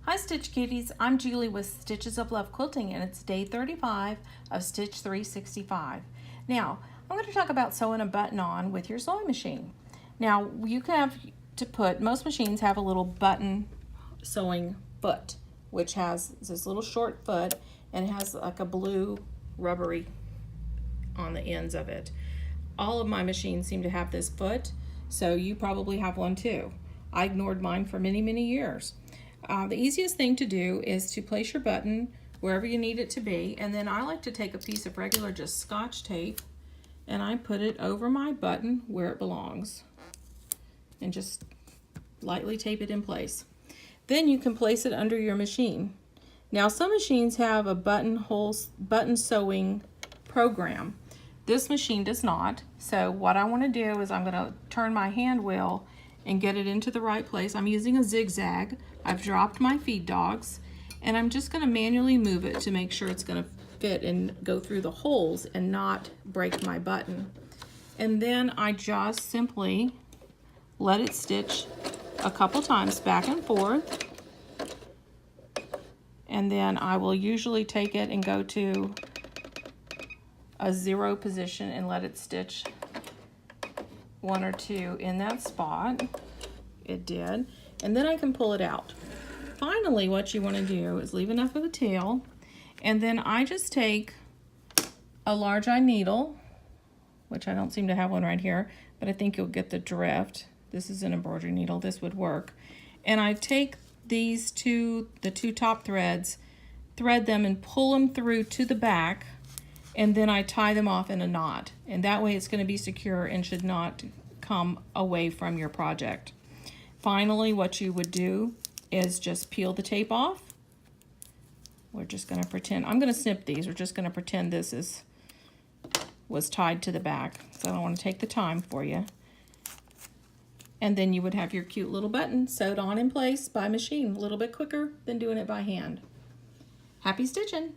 Hi Stitch Kitties, I'm Julie with Stitches of Love Quilting and it's day 35 of Stitch 365. Now, I'm going to talk about sewing a button on with your sewing machine. Now, you can have to put, most machines have a little button sewing foot, which has this little short foot and it has like a blue rubbery on the ends of it. All of my machines seem to have this foot, so you probably have one too. I ignored mine for many, many years. The easiest thing to do is to place your button wherever you need it to be, and then I like to take a piece of regular just Scotch tape and I put it over my button where it belongs and just lightly tape it in place. Then you can place it under your machine. Now some machines have a button sewing program. This machine does not, so what I want to do is I'm going to turn my hand wheel and get it into the right place. I'm using a zigzag. I've dropped my feed dogs and I'm just going to manually move it to make sure it's going to fit and go through the holes and not break my button. And then I just simply let it stitch a couple times back and forth, and then I will usually take it and go to a 0 position and let it stitch 1 or 2 in that spot. It did. And then I can pull it out. Finally, what you want to do is leave enough of the tail, and then I just take a large eye needle, which I don't seem to have one right here, but I think you'll get the drift. This is an embroidery needle. This would work. And I take these the two top threads, thread them and pull them through to the back, and then I tie them off in a knot. And that way it's going to be secure and should not come away from your project. Finally, what you would do is just peel the tape off. We're just going to pretend, I'm going to snip these. We're just going to pretend this was tied to the back. So I don't want to take the time for you. And then you would have your cute little button sewed on in place by machine, a little bit quicker than doing it by hand. Happy stitching!